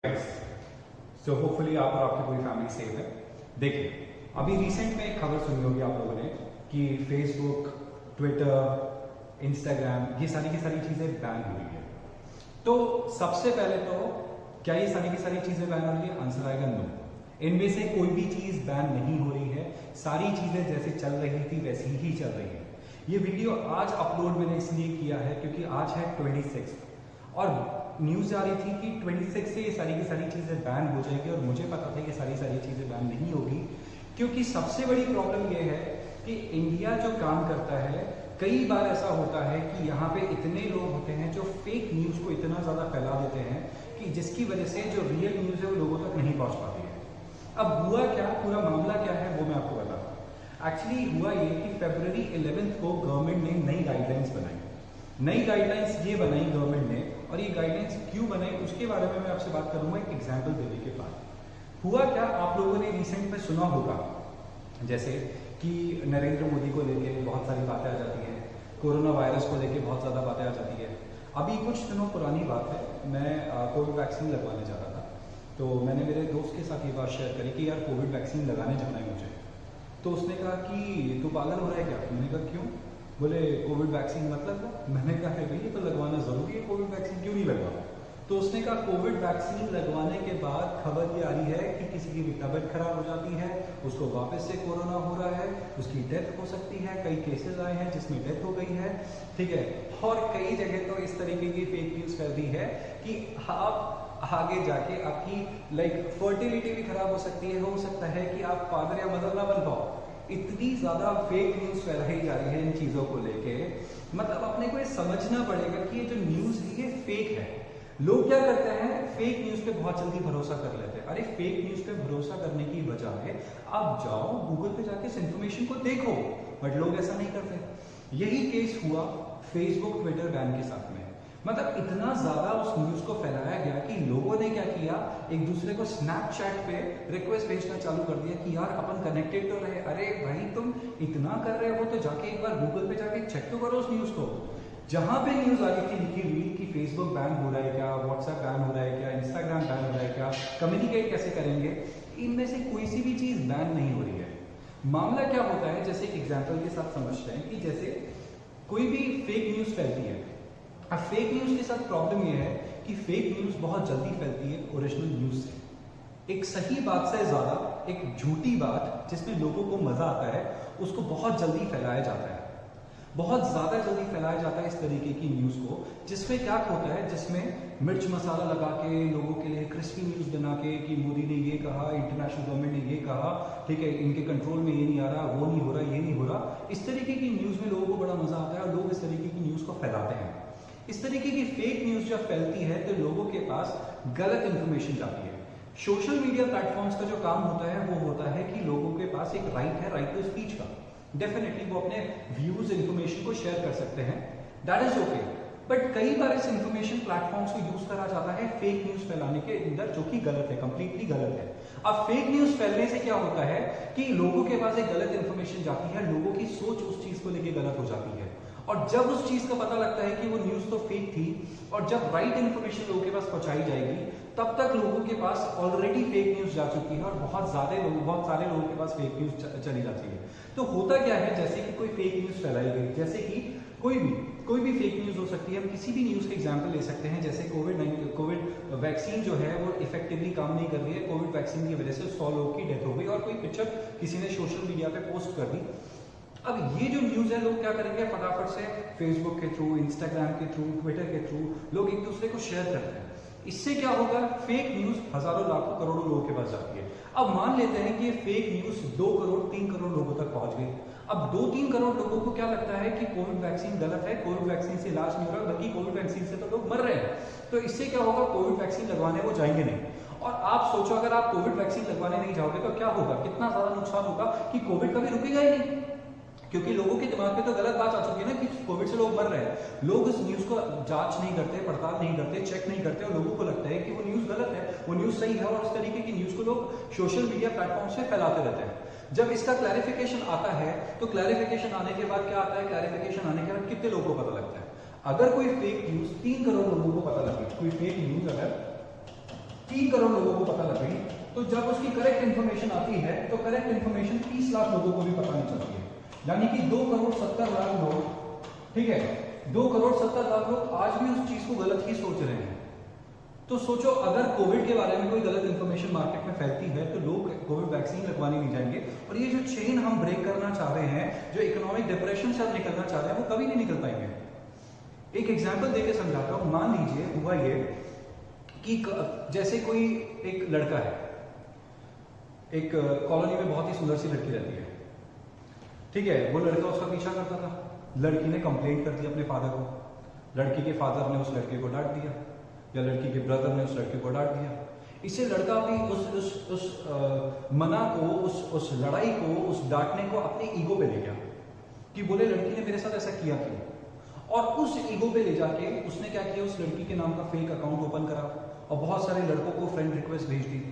So hopefully आप और आपकी पूरी फैमिली सेफ है। देखिए, अभी रिसेंट में एक खबर सुनी होगी आप लोगों ने कि फेसबुक, ट्विटर, इंस्टाग्राम ये सारी की सारी चीज़ें बैन हुई है। तो सबसे पहले तो क्या ये सारी की सारी चीज़ें बैन हो रही है? आंसर आएगा नो। इनमें से कोई भी चीज़ बैन नहीं हो रही है। सारी चीज़ें जैसे चल रही थी वैसी ही चल रही है। ये वीडियो आज अपलोड मैंने इसलिए किया है क्योंकि आज है 26 और न्यूज़ आ रही थी कि 26 से ये सारी की सारी चीज़ें बैन हो जाएगी और मुझे पता था कि सारी चीज़ें बैन नहीं होगी क्योंकि सबसे बड़ी प्रॉब्लम ये है कि इंडिया जो काम करता है, कई बार ऐसा होता है कि यहाँ पे इतने लोग होते हैं जो फेक न्यूज़ को इतना ज़्यादा फैला देते हैं कि जिसकी वजह से जो रियल न्यूज़ है वो लोगों तक नहीं पहुँच पाती है। अब हुआ क्या, पूरा मामला क्या है वो मैं आपको बताता हूँ। एक्चुअली हुआ ये कि February 11 को गवर्नमेंट ने नई गाइडलाइंस बनाई। नई गाइडलाइंस ये बनाई गवर्नमेंट ने, और ये गाइडलाइंस क्यों बनाई उसके बारे में मैं आपसे बात करूंगा एक एग्जांपल देने के बाद। हुआ क्या, आप लोगों ने रिसेंट में सुना होगा जैसे कि नरेंद्र मोदी को लेके बहुत सारी बातें आ जाती हैं, कोरोना वायरस को लेके बहुत ज़्यादा बातें आ जाती है। अभी कुछ दिनों पुरानी बात है, मैं कोविड वैक्सीन लगवाने जा रहा था, तो मैंने मेरे दोस्त के साथ ये बात शेयर करी कि यार कोविड वैक्सीन लगाने जाना है मुझे। तो उसने कहा कि तू पागल हो रहा है क्या? मैंने कहा क्यों? बोले कोविड वैक्सीन मतलब। मैंने कहा है भाई ये तो लगवाना ज़रूरी है, कोविड वैक्सीन क्यों नहीं लगवा? तो उसने कहा कोविड वैक्सीन लगवाने के बाद खबर ये आ रही है कि किसी की भी तबीयत खराब हो जाती है, उसको वापस से कोरोना हो रहा है, उसकी डेथ हो सकती है। कई केसेस आए हैं जिसमें डेथ हो गई है, ठीक है। और कई जगह तो इस तरीके की फेक न्यूज़ फैल दी है कि आप आगे जाके आपकी फर्टिलिटी भी खराब हो सकती है, हो सकता है कि आप फादर या मदर ना बन पाओ। इतनी ज़्यादा फेक न्यूज़ फैलाई जा रही है इन चीज़ों को लेके, मतलब अपने को ये समझना पड़ेगा कि ये जो न्यूज़ है ये फेक है। लोग क्या करते हैं, फेक न्यूज़ पे बहुत जल्दी भरोसा कर लेते हैं। अरे फेक न्यूज़ पे भरोसा करने की बजाय आप जाओ गूगल पे जाके इस इन्फॉर्मेशन को देखो, बट लोग ऐसा नहीं करते। यही केस हुआ फेसबुक ट्विटर बैन के साथ में। मतलब इतना ज़्यादा उस न्यूज़ को फैलाया गया कि लोगों ने क्या किया, एक दूसरे को स्नैपचैट पे रिक्वेस्ट भेजना चालू कर दिया कि यार अपन कनेक्टेड तो रहे। अरे भाई तुम इतना कर रहे हो तो जाके एक बार गूगल पे जाके चेक तो करो उस न्यूज़ को। जहां पे न्यूज़ आ रही थी लिखी हुई कि फेसबुक बैन हो रहा है क्या, व्हाट्सएप बैन हो रहा है क्या, इंस्टाग्राम बैन हो रहा है क्या, कम्युनिकेट कैसे करेंगे, इनमें से कोई सी भी चीज़ बैन नहीं हो रही है। मामला क्या होता है, जैसे एग्जाम्पल के साथ समझते हैं कि जैसे कोई भी फेक न्यूज़ फैलती है। अब फेक न्यूज़ के साथ प्रॉब्लम यह है कि फेक न्यूज़ बहुत जल्दी फैलती है ओरिजिनल न्यूज़ से। एक सही बात से ज़्यादा एक झूठी बात जिसमें लोगों को मज़ा आता है उसको बहुत जल्दी फैलाया जाता है, बहुत ज़्यादा जल्दी फैलाया जाता है इस तरीके की न्यूज़ को, जिसमें क्या होता है, जिसमें मिर्च मसाला लगा के लोगों के लिए क्रिस्पी न्यूज़ बना के कि मोदी ने ये कहा, इंटरनेशनल गवर्नमेंट ने ये कहा, ठीक है, इनके कंट्रोल में ये नहीं आ रहा, वो नहीं हो रहा, ये नहीं हो रहा। इस तरीके की न्यूज़ में लोगों को बड़ा मज़ा आता है और लोग इस तरीके की न्यूज़ को फैलाते हैं। इस तरीके की फेक न्यूज़ जब फैलती है तो लोगों के पास गलत इंफॉर्मेशन जाती है। सोशल मीडिया प्लेटफॉर्म्स का जो काम होता है वो होता है कि लोगों के पास एक राइट है, राइट टू स्पीच का। डेफिनेटली वो अपने व्यूज इंफॉर्मेशन को शेयर कर सकते हैं, दैट इज ओके। बट कई बार इस इंफॉर्मेशन प्लेटफॉर्म्स को यूज करा जाता है फेक न्यूज फैलाने के अंदर, जो कि गलत है, कंप्लीटली गलत है। अब फेक न्यूज फैलने से क्या होता है कि लोगों के पास एक गलत इंफॉर्मेशन जाती है, लोगों की सोच उस चीज को लेकर गलत हो जाती है, और जब उस चीज का पता लगता है कि वो न्यूज तो फेक थी, और जब राइट इंफॉर्मेशन लोगों के पास पहुंचाई जाएगी, तब तक लोगों के पास ऑलरेडी फेक न्यूज जा चुकी है और बहुत सारे लोगों के पास फेक न्यूज चली जाती है। तो होता क्या है, जैसे कि कोई फेक न्यूज फैलाई गई, जैसे कि कोई भी फेक न्यूज हो सकती है। हम किसी भी न्यूज का एग्जांपल ले सकते हैं, जैसे कोविड वैक्सीन जो है वो इफेक्टिवली काम नहीं कर रही है, कोविड वैक्सीन की वजह से 100 लोगों की डेथ हो गई, और कोई पिक्चर किसी ने सोशल मीडिया पे पोस्ट कर दी। अब ये जो न्यूज़ है, लोग क्या करेंगे, फटाफट से फेसबुक के थ्रू, इंस्टाग्राम के थ्रू, ट्विटर के थ्रू लोग एक दूसरे को शेयर करते हैं। इससे क्या होगा, फेक न्यूज़ हजारों लाखों करोड़ों लोगों के पास जाती है। अब मान लेते हैं कि ये फेक न्यूज़ 2 करोड़ 3 करोड़ लोगों तक पहुंच गई। अब 2-3 करोड़ लोगों को क्या लगता है कि कोविड वैक्सीन गलत है, कोविड वैक्सीन से इलाज नहीं हो रहा, बल्कि कोविड वैक्सीन से तो लोग मर रहे हैं। तो इससे क्या होगा, कोविड वैक्सीन लगवाने वो जाएंगे नहीं। और आप सोचो, अगर आप कोविड वैक्सीन लगवाने नहीं जाओगे तो क्या होगा, कितना ज्यादा नुकसान होगा कि कोविड कभी रुकेगा ही नहीं, क्योंकि लोगों के दिमाग में तो गलत बात आ चुकी है ना कि कोविड से लोग मर रहे हैं। लोग इस न्यूज़ को जांच नहीं करते, पड़ताल नहीं करते, चेक नहीं करते, और लोगों को लगता है कि वो न्यूज़ गलत है, वो न्यूज़ सही है, और इस तरीके की न्यूज़ को लोग सोशल मीडिया प्लेटफॉर्म से फैलाते रहते हैं। जब इसका क्लैरिफिकेशन आता है तो क्लैरिफिकेशन आने के बाद क्या आता है, क्लैरिफिकेशन आने के बाद कितने लोगों को पता लगता है। अगर कोई फेक न्यूज़ 3 करोड़ लोगों को पता लगी, कोई फेक न्यूज़ अगर 3 करोड़ लोगों को पता लग गई, तो जब उसकी करेक्ट इंफॉर्मेशन आती है तो करेक्ट इंफॉर्मेशन 30 लाख लोगों को भी पता नहीं चलती है, यानी कि 2 करोड़ 70 लाख लोग, ठीक है, 2 करोड़ 70 लाख लोग आज भी उस चीज को गलत ही सोच रहे हैं। तो सोचो अगर कोविड के बारे में कोई गलत इंफॉर्मेशन मार्केट में फैलती है तो लोग कोविड वैक्सीन लगवाने नहीं जाएंगे, और ये जो चेन हम ब्रेक करना चाह रहे हैं, जो इकोनॉमिक डिप्रेशन से हम निकलना चाह रहे हैं, वो कभी नहीं निकल पाएंगे। एक एग्जाम्पल देके समझाता हूं। मान लीजिए हुआ ये कि जैसे कोई एक लड़का है, एक कॉलोनी में बहुत ही सुंदर सी लड़की रहती है, ठीक है, वो लड़का उसका पीछा करता था, लड़की ने कंप्लेंट कर दी अपने फादर को, लड़की के फादर ने उस लड़के को डांट दिया, या लड़की के ब्रदर ने उस लड़के को डांट दिया। इससे लड़का भी उस मना को, उस लड़ाई को, उस डांटने को अपने ईगो पे ले गया कि बोले लड़की ने मेरे साथ ऐसा किया क्यों, और उस ईगो पे ले जाके उसने क्या किया, उस लड़की के नाम का फेक अकाउंट ओपन करा और बहुत सारे लड़कों को फ्रेंड रिक्वेस्ट भेज दी,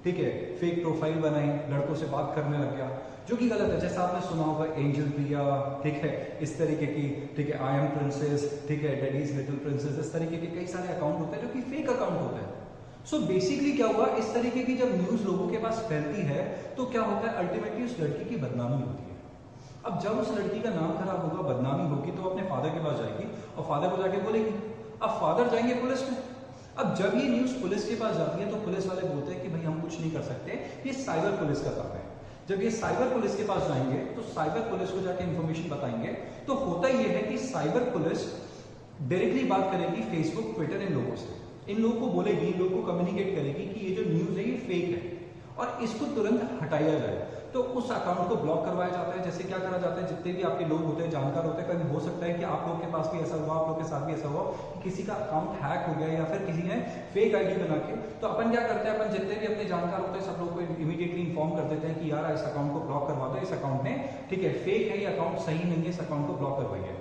ठीक है, फेक प्रोफाइल बनाई, लड़कों से बात करने लग गया, जो कि गलत है। जैसा आपने सुना होगा एंजल प्रिया, ठीक है, इस तरीके की, ठीक है, आई एम प्रिंसेस, ठीक है, डैडीज लिटिल प्रिंसेस, इस तरीके के कई सारे अकाउंट होते हैं जो कि फेक अकाउंट होते हैं। सो बेसिकली क्या हुआ, इस तरीके की जब न्यूज लोगों के पास फैलती है तो क्या होता है, अल्टीमेटली उस लड़की की बदनामी होती है। अब जब उस लड़की का नाम खराब होगा, बदनामी होगी, तो अपने फादर के पास जाएगी और फादर को जाके बोलेगी। अब फादर जाएंगे पुलिस में। अब जब ये न्यूज पुलिस के पास जाती है तो पुलिस वाले बोलते हैं कि भाई हम कुछ नहीं कर सकते, ये साइबर पुलिस का काम है। जब ये साइबर पुलिस के पास जाएंगे तो साइबर पुलिस को जाके इंफॉर्मेशन बताएंगे, तो होता ये है कि साइबर पुलिस डायरेक्टली बात करेगी फेसबुक, ट्विटर, इन लोगों से, इन लोगों को बोलेगी, इन लोगों को कम्युनिकेट करेगी कि ये जो न्यूज है ये फेक है और इसको तुरंत हटाया जाए। तो उस अकाउंट को ब्लॉक करवाया जाता है। जैसे क्या करा जाता है, जितने भी आपके लोग होते हैं, जानकार होते हैं, कभी हो सकता है कि आप लोग के पास भी ऐसा हुआ, आप लोग के साथ भी ऐसा हुआ कि किसी का अकाउंट हैक हो गया या फिर किसी ने फेक आईडी बना के, तो अपन क्या करते हैं, अपन जितने भी अपने जानकार होते हैं सब लोग को इमीडिएटली इन्फॉर्म कर देते हैं कि यार इस अकाउंट को ब्लॉक करवा दो, इस अकाउंट ने, ठीक है, फेक है, ये अकाउंट सही नहीं है, इस अकाउंट को ब्लॉक करवाइए।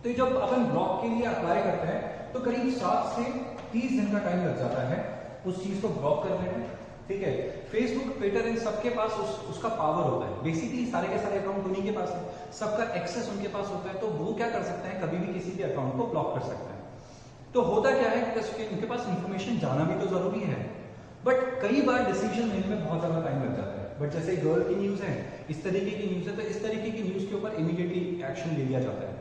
तो जब अपन ब्लॉक के लिए अप्लाई करते हैं तो करीब 7 से 30 दिन का टाइम लग जाता है उस चीज को ब्लॉक करने में, ठीक है। फेसबुक, ट्विटर, इन सबके पास उसका पावर होता है, बेसिकली सारे के सारे अकाउंट उन्हीं के पास है, सबका एक्सेस उनके पास होता है, तो वो क्या कर सकते हैं, कभी भी किसी भी अकाउंट को ब्लॉक कर सकते हैं। तो होता क्या है कि उनके पास इंफॉर्मेशन जाना भी तो जरूरी है, बट कई बार डिसीजन लेने में बहुत ज्यादा टाइम लग जाता है। बट जैसे गर्ल की न्यूज है, इस तरीके की न्यूज है, तो इस तरीके की न्यूज के ऊपर इमीडिएटली एक्शन ले लिया जाता है।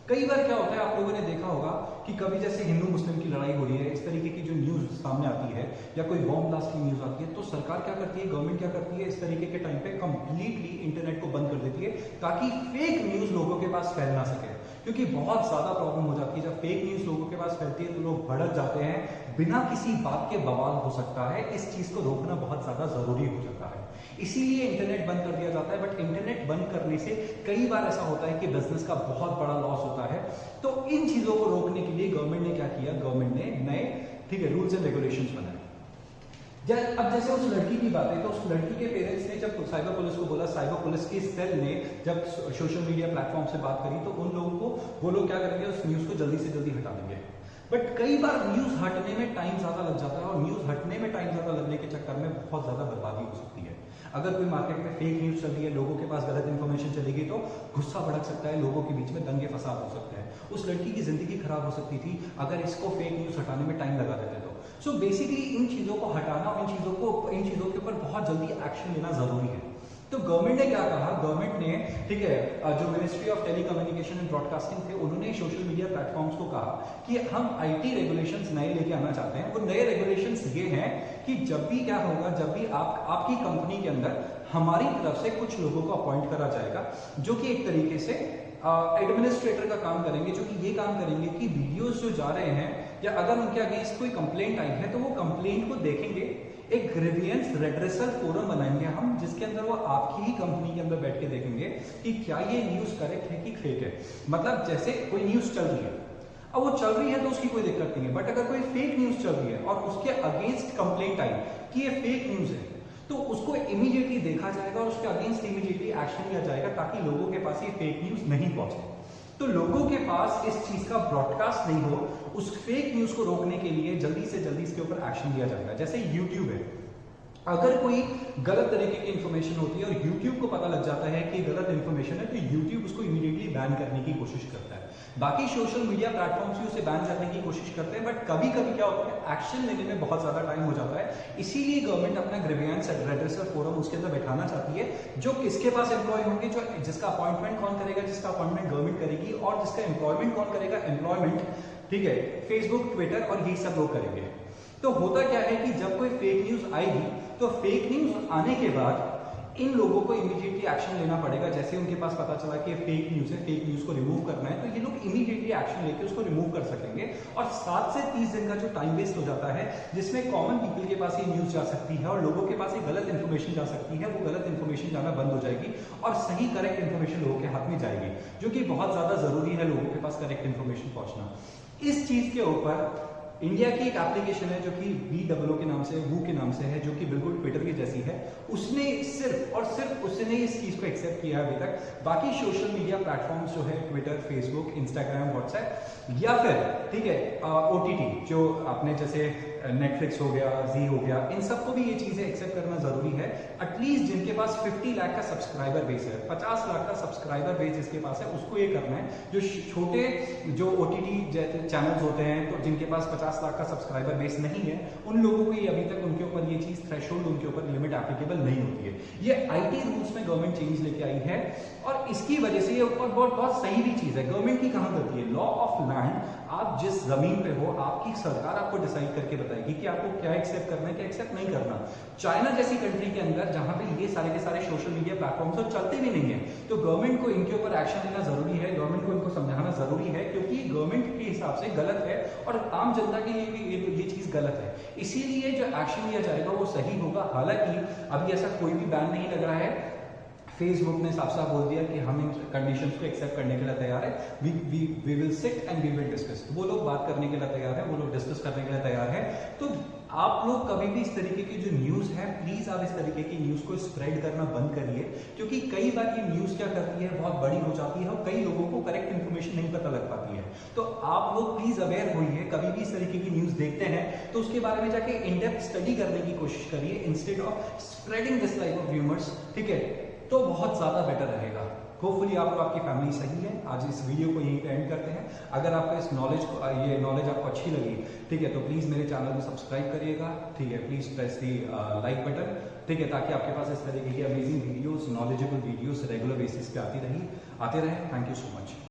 कई बार क्या होता है, आप लोगों ने देखा होगा कि कभी जैसे हिंदू मुस्लिम की लड़ाई हो रही है, इस तरीके की जो न्यूज सामने आती है, या कोई बॉम्ब ब्लास्ट की न्यूज आती है, तो सरकार क्या करती है, गवर्नमेंट क्या करती है, इस तरीके के टाइम पे कंप्लीटली इंटरनेट को बंद कर देती है ताकि फेक न्यूज लोगों के पास फैल ना सके। क्योंकि बहुत ज्यादा प्रॉब्लम हो जाती है जब फेक न्यूज लोगों के पास फैलती है, तो लोग भड़क जाते हैं, बिना किसी बात के बवाल हो सकता है। इस चीज को रोकना बहुत ज्यादा जरूरी हो जाता है, इसीलिए इंटरनेट बंद कर दिया जाता है। बट इंटरनेट बंद करने से कई बार ऐसा होता है कि बिजनेस का बहुत बड़ा लॉस होता है। तो इन चीजों को रोकने के लिए गवर्नमेंट ने क्या किया, गवर्नमेंट ने नए, ठीक है, रूल्स एंड रेगुलेशंस बनाए। अब जैसे उस लड़की की बात है, तो उस लड़की के पेरेंट्स ने जब साइबर पुलिस को बोला, साइबर पुलिस के सेल ने जब सोशल मीडिया प्लेटफॉर्म से बात करी, तो उन लोगों को वो लोग क्या करेंगे, उस न्यूज को जल्दी से जल्दी हटा देंगे। बट कई बार न्यूज हटने में टाइम ज्यादा लग जाता है, और न्यूज हटने में टाइम ज्यादा लगने के चक्कर में बहुत ज्यादा बर्बादी हो सकती है। अगर कोई मार्केट में फेक न्यूज चल रही है, लोगों के पास गलत इंफॉर्मेशन चलेगी, तो गुस्सा भड़क सकता है, लोगों के बीच में दंगे फसाद हो सकते हैं, उस लड़की की जिंदगी खराब हो सकती थी अगर इसको फेक न्यूज हटाने में टाइम लगा देते तो। सो बेसिकली इन चीजों को हटाना, इन चीजों के ऊपर बहुत जल्दी एक्शन लेना जरूरी है। तो गवर्नमेंट ने क्या कहा, गवर्नमेंट ने, ठीक है, जो ministry of telecommunication and broadcasting थे, उन्होंने सोशल मीडिया प्लेटफॉर्म्स को कहा कि हम आईटी रेगुलेशंस नए लेके आना चाहते हैं। वो नए रेगुलेशंस ये हैं कि जब भी क्या होगा, जब भी आपकी कंपनी के अंदर हमारी तरफ से कुछ लोगों को अपॉइंट करा जाएगा, जो कि एक तरीके से एडमिनिस्ट्रेटर का काम करेंगे, जो कि ये काम करेंगे कि वीडियोस जो जा रहे हैं, या अगर उनके अगेंस्ट कोई कंप्लेंट आई है, तो वो कंप्लेंट को देखेंगे, एक ग्रीवियंस रेड्रेसल फोरम बनाएंगे हम, जिसके अंदर वो आपकी ही कंपनी के अंदर बैठ के देखेंगे कि क्या ये न्यूज करेक्ट है कि फेक है। मतलब जैसे कोई न्यूज चल रही है, अब वो चल रही है तो उसकी कोई दिक्कत नहीं है, बट अगर कोई फेक न्यूज चल रही है और उसके अगेंस्ट कंप्लेंट आई कि ये फेक न्यूज है, तो उसको इमीडिएटली देखा जाएगा और उसके अगेंस्ट इमीडिएटली एक्शन लिया जाएगा, ताकि लोगों के पास ये फेक न्यूज नहीं पहुंचे। तो लोगों के पास इस चीज का ब्रॉडकास्ट नहीं हो, उस फेक न्यूज को रोकने के लिए जल्दी से जल्दी इसके ऊपर एक्शन लिया जाएगा। जैसे यूट्यूब है, अगर कोई गलत तरीके की इंफॉर्मेशन होती है और यूट्यूब को पता लग जाता है कि गलत इंफॉर्मेशन है, तो यूट्यूब उसको इमीडिएटली बैन करने की कोशिश करता है। बाकी सोशल मीडिया प्लेटफॉर्म्स भी उसे बैन करने की कोशिश करते हैं, बट कभी कभी क्या होता है, एक्शन लेने में बहुत ज्यादा टाइम हो जाता है। इसीलिए गवर्नमेंट अपना ग्रीवियंस रेड्रेसल फोरम उसके अंदर बैठाना चाहती है, जो किसके पास एम्प्लॉय होंगे, जो जिसका अपॉइंटमेंट कौन करेगा, जिसका अपॉइंटमेंट गवर्नमेंट करेगी, और जिसका एम्प्लॉयमेंट कौन करेगा, एम्प्लॉयमेंट, ठीक है, फेसबुक, ट्विटर और ये सब लोग करेंगे। तो होता क्या है कि जब कोई फेक न्यूज आएगी, तो फेक न्यूज आने के बाद इन लोगों को इमीडिएटली एक्शन लेना पड़ेगा। जैसे उनके पास पता चला कि फेक न्यूज है, फेक न्यूज को रिमूव करना है, तो ये लोग इमीडिएटली एक्शन लेके उसको रिमूव कर सकेंगे। और 7 से 30 दिन का जो टाइम वेस्ट हो जाता है, जिसमें कॉमन पीपल के पास ये न्यूज जा सकती है और लोगों के पास ये गलत इंफॉर्मेशन जा सकती है, वो गलत इंफॉर्मेशन जाना बंद हो जाएगी और सही करेक्ट इंफॉर्मेशन लोगों के हाथ में जाएगी, जो कि बहुत ज्यादा जरूरी है लोगों के पास करेक्ट इंफॉर्मेशन पहुंचना। इस चीज के ऊपर इंडिया की एक एप्लीकेशन है जो कि VOO के नाम से, वू के नाम से है, जो कि बिल्कुल ट्विटर की जैसी है। उसने सिर्फ और सिर्फ उसने इस चीज को एक्सेप्ट किया है अभी तक। बाकी सोशल मीडिया प्लेटफॉर्म्स जो है, ट्विटर, फेसबुक, इंस्टाग्राम, व्हाट्सएप या फिर, ठीक है, OTT जो आपने जैसे नेटफ्लिक्स हो गया, जी हो गया, इन सबको भी ये चीजें एक्सेप्ट करना जरूरी है। एटलीस्ट जिनके पास 50 लाख का सब्सक्राइबर बेस है, 50 लाख का सब्सक्राइबर बेस जिसके पास है, उसको ये करना है। जो छोटे जो OTT चैनल्स होते हैं, तो जिनके पास 50 लाख का सब्सक्राइबर बेस नहीं है, उन लोगों को ये अभी तक उनके ऊपर ये चीज थ्रेशोल्ड, उनके ऊपर लिमिट एप्लीकेबल नहीं होती है। ये IT रूल्स में गवर्नमेंट चेंज लेके आई है और इसकी वजह से ये बहुत सही भी चीज है। गवर्नमेंट की कहां गलती है? लॉ ऑफ लैंड, आप जिस जमीन पे हो, आपकी सरकार आपको डिसाइड करके बताएगी कि आपको क्या एक्सेप्ट करना है, क्या एक्सेप्ट नहीं करना। चाइना जैसी कंट्री के अंदर, जहां पे ये सारे के सारे सोशल मीडिया प्लेटफॉर्म्स तो चलते भी नहीं है, तो गवर्नमेंट को इनके ऊपर एक्शन लेना जरूरी है, गवर्नमेंट को इनको समझाना जरूरी है, क्योंकि गवर्नमेंट के हिसाब से गलत है और आम जनता के लिए भी ये चीज गलत है। इसीलिए जो एक्शन लिया जाएगा वो सही होगा। हालांकि अभी ऐसा कोई भी बैन नहीं लग रहा है। फेसबुक ने साफ साफ बोल दिया कि हम इन कंडीशंस को एक्सेप्ट करने के लिए तैयार है। We will sit and we will discuss. वो लोग बात करने के लिए तैयार है, वो लोग डिस्कस करने के लिए तैयार है। तो आप लोग कभी भी इस तरीके की जो न्यूज है, प्लीज आप इस तरीके की न्यूज को स्प्रेड करना बंद करिए, क्योंकि कई बार ये न्यूज क्या करती है, बहुत बड़ी हो जाती है और कई लोगों को करेक्ट इन्फॉर्मेशन नहीं पता लग पाती है। तो आप लोग प्लीज अवेयर होइए, कभी भी इस तरीके की न्यूज देखते हैं तो उसके बारे में जाके इन डेप्थ स्टडी करने की कोशिश करिए, instead of spreading this type of rumours, ठीक है, तो बहुत ज्यादा बेटर रहेगा। होपफुली आप और आपकी फैमिली सही है। आज इस वीडियो को यहीं पे एंड करते हैं। अगर आपको इस ये नॉलेज आपको अच्छी लगी, ठीक है, तो प्लीज मेरे चैनल को सब्सक्राइब करिएगा, ठीक है, please press the like button, ठीक है, ताकि आपके पास इस तरीके की amazing videos, knowledgeable videos regular basis पे आते रहे। Thank you so much.